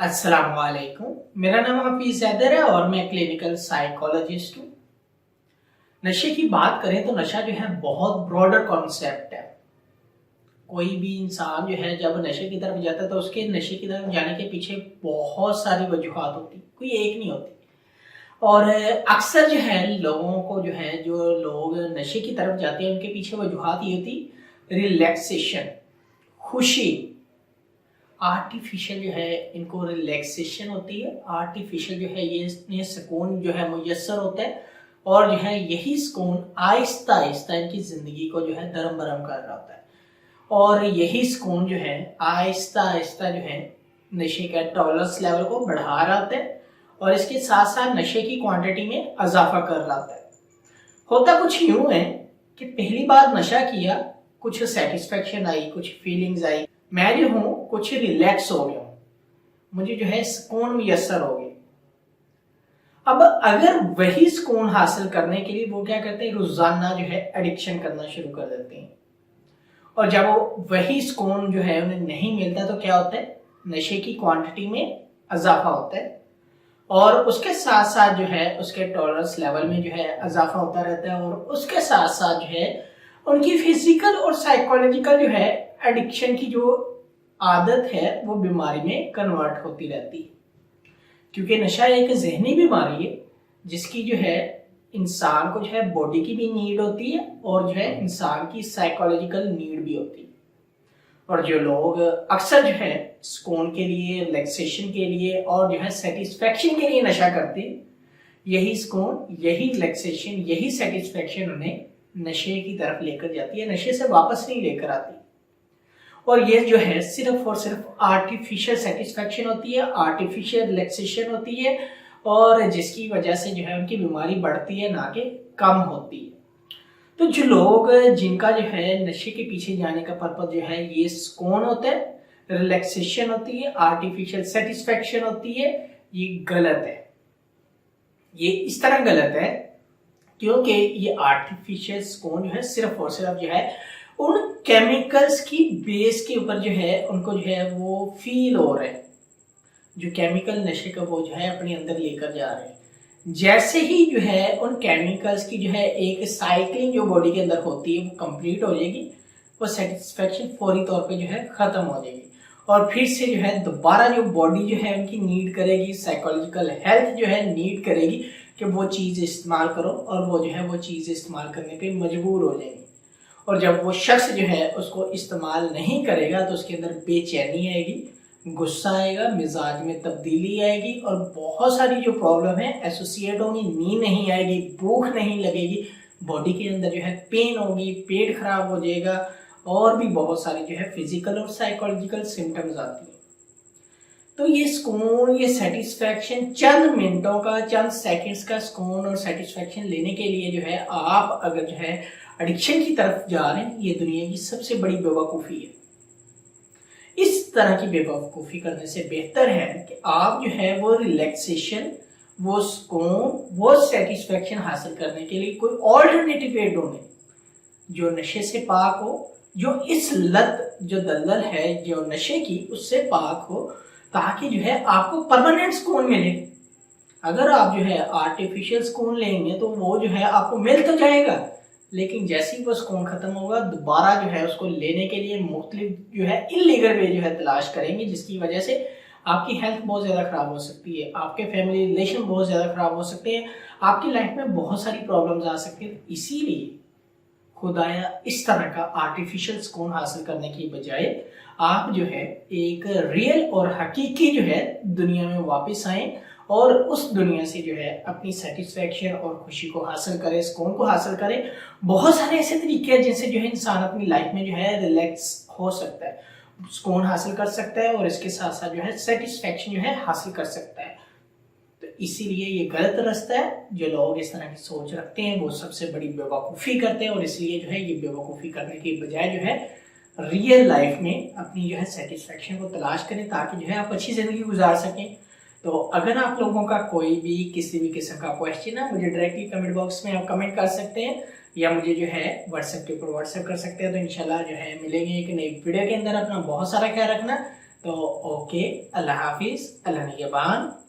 अस्सलाम वालेकुम। मेरा नाम हफीज हैदर है और मैं क्लिनिकल साइकोलॉजिस्ट हूँ। नशे की बात करें तो नशा जो है बहुत ब्रॉडर कॉन्सेप्ट है। कोई भी इंसान जो है जब नशे की तरफ जाता है तो उसके नशे की तरफ जाने के पीछे बहुत सारी वजूहात होती, कोई एक नहीं होती। और अक्सर जो है लोगों को जो लोग नशे की तरफ जाते हैं उनके पीछे वजूहात ये होती, रिलैक्सेशन, खुशी, आर्टिफिशियल जो है इनको रिलैक्सेशन होती है। आर्टिफिशियल जो है ये सुकून जो है मुयस्सर होता है और जो है यही सुकून आहिस्ता आहिस्ता इनकी जिंदगी को जो है दरम बरम कर रहा होता है। और यही सुकून जो है आहिस्ता आहिस्ता जो है नशे का टॉलरेंस लेवल को बढ़ा रहा होता है और इसके साथ साथ नशे की क्वांटिटी में इजाफा कर रहा होता है। होता कुछ यूं है कि पहली बार नशा किया, कुछ सेटिस्फेक्शन आई, कुछ फीलिंग्स आई, मैं जो हूं कुछ रिलैक्स हो गया हूं, मुझे जो है सुकून मुयस्सर हो गया। अब अगर वही सुकून हासिल करने के लिए वो क्या करते हैं, रोजाना जो है एडिक्शन करना शुरू कर देते हैं। और जब वो वही सुकून जो है उन्हें नहीं मिलता तो क्या होता है, नशे की क्वांटिटी में इजाफा होता है और उसके साथ साथ जो है उसके टॉलरेंस लेवल में जो है इजाफा होता रहता है और उसके साथ साथ जो है उनकी फिजिकल और साइकोलॉजिकल जो है एडिक्शन की जो आदत है वो बीमारी में कन्वर्ट होती रहती है। क्योंकि नशा एक जहनी बीमारी है जिसकी जो है इंसान को जो है बॉडी की भी नीड होती है और जो है इंसान की साइकोलॉजिकल नीड भी होती है। और जो लोग अक्सर जो है सुकून के लिए, रिलैक्सेशन के लिए और जो है सेटिस्फेक्शन के लिए नशा करते हैं, यही सुकून, यही रिलैक्सेशन, यही सेटिस्फेक्शन उन्हें नशे की तरफ लेकर जाती है, नशे से वापस नहीं लेकर आती। और ये जो है सिर्फ और सिर्फ आर्टिफिशियल सेटिस्फेक्शन होती है, आर्टिफिशियल रिलैक्सेशन होती है और जिसकी वजह से जो है उनकी बीमारी बढ़ती है, ना कि कम होती है। तो जो लोग जिनका जो है नशे के पीछे जाने का पर्पज जो है ये सुकून होता है, रिलैक्सेशन होती है, आर्टिफिशियल सेटिस्फेक्शन होती है, ये गलत है। ये इस तरह गलत है क्योंकि ये आर्टिफिशियल सुकून जो है सिर्फ और सिर्फ जो है उन केमिकल्स की बेस के ऊपर जो है उनको जो है वो फील हो रहे हैं, जो केमिकल नशे का वो जो है अपने अंदर लेकर जा रहे हैं। जैसे ही जो है उन केमिकल्स की जो है एक साइक्लिंग जो बॉडी के अंदर होती है वो कंप्लीट हो जाएगी, वो सेटिस्फेक्शन फौरी तौर पे जो है खत्म हो जाएगी और फिर से जो है दोबारा जो बॉडी जो है उनकी नीड करेगी, साइकोलॉजिकल हेल्थ जो है नीड करेगी कि वो चीज़ इस्तेमाल करो और वो जो है वो चीज़ इस्तेमाल करने पे मजबूर हो जाएंगे। और जब वो शख्स जो है उसको इस्तेमाल नहीं करेगा तो उसके अंदर बेचैनी आएगी, गुस्सा आएगा, मिजाज में तब्दीली आएगी और बहुत सारी जो प्रॉब्लम है एसोसिएट होंगी। नींद नहीं आएगी, भूख नहीं लगेगी, बॉडी के अंदर जो है पेन होगी, पेट खराब हो जाएगा और भी बहुत सारी जो है फिजिकल और साइकोलॉजिकल सिम्टम्स आती हैं। तो ये सुकून, ये सेटिस्फेक्शन चंद मिनटों का, चंद सेकंड्स का सुकून और सेटिस्फेक्शन लेने के लिए जो है आप अगर जो है एडिक्शन की तरफ जा रहे हैं, ये दुनिया की सबसे बड़ी बेवकूफ़ी है। इस तरह की बेवकूफ़ी करने से बेहतर है कि आप जो है वो रिलैक्सेशन, वो सुकून, वो सेटिस्फेक्शन हासिल करने के लिए कोई ऑल्टरनेटिव वे ढूंढें जो नशे से पाक हो, जो इस लत, जो दलदल है जो नशे की, उससे पाक हो, ताकि जो है आपको परमानेंट सुकून मिले। अगर आप जो है आर्टिफिशियल सुकून लेंगे तो वो जो है आपको मिल तो जाएगा, लेकिन जैसे ही वो सुकून खत्म होगा दोबारा जो है उसको लेने के लिए मुख्तलिफ जो है इल्लीगल वे जो है तलाश करेंगे, जिसकी वजह से आपकी हेल्थ बहुत ज़्यादा ख़राब हो सकती है, आपके फैमिली रिलेशन बहुत ज़्यादा ख़राब हो सकते हैं, आपकी लाइफ में बहुत सारी प्रॉब्लम्स आ सकती हैं। इसीलिए खुदाया इस तरह का आर्टिफिशियल सुकून हासिल करने की बजाय आप जो है एक रियल और हकीकी जो है दुनिया में वापस आएँ और उस दुनिया से जो है अपनी सेटिस्फेक्शन और खुशी को हासिल करें, सुकून को हासिल करें। बहुत सारे ऐसे तरीके हैं जिनसे जो है इंसान अपनी लाइफ में जो है रिलैक्स हो सकता है, सुकून हासिल कर सकता है और इसके साथ साथ जो है सेटिस्फेक्शन जो है हासिल कर सकता है। तो इसीलिए ये गलत रास्ता है। जो लोग इस तरह की सोच रखते हैं वो सबसे बड़ी बेवकूफ़ी करते हैं और इसलिए जो है ये बेवकूफ़ी करने की बजाय जो है रियल लाइफ में अपनी जो है सेटिस्फेक्शन को तलाश करें ताकि जो है आप अच्छी ज़िंदगी गुजार सकें। तो अगर आप लोगों का कोई भी किसी भी किस्म का क्वेश्चन है, मुझे डायरेक्टली कमेंट बॉक्स में आप कमेंट कर सकते हैं या मुझे जो है व्हाट्सएप के ऊपर व्हाट्सएप कर सकते हैं। तो इंशाल्लाह जो है मिलेंगे एक नई वीडियो के अंदर। अपना बहुत सारा ख्याल रखना। تو اوکے, اللہ حافظ, اللہ نگہبان.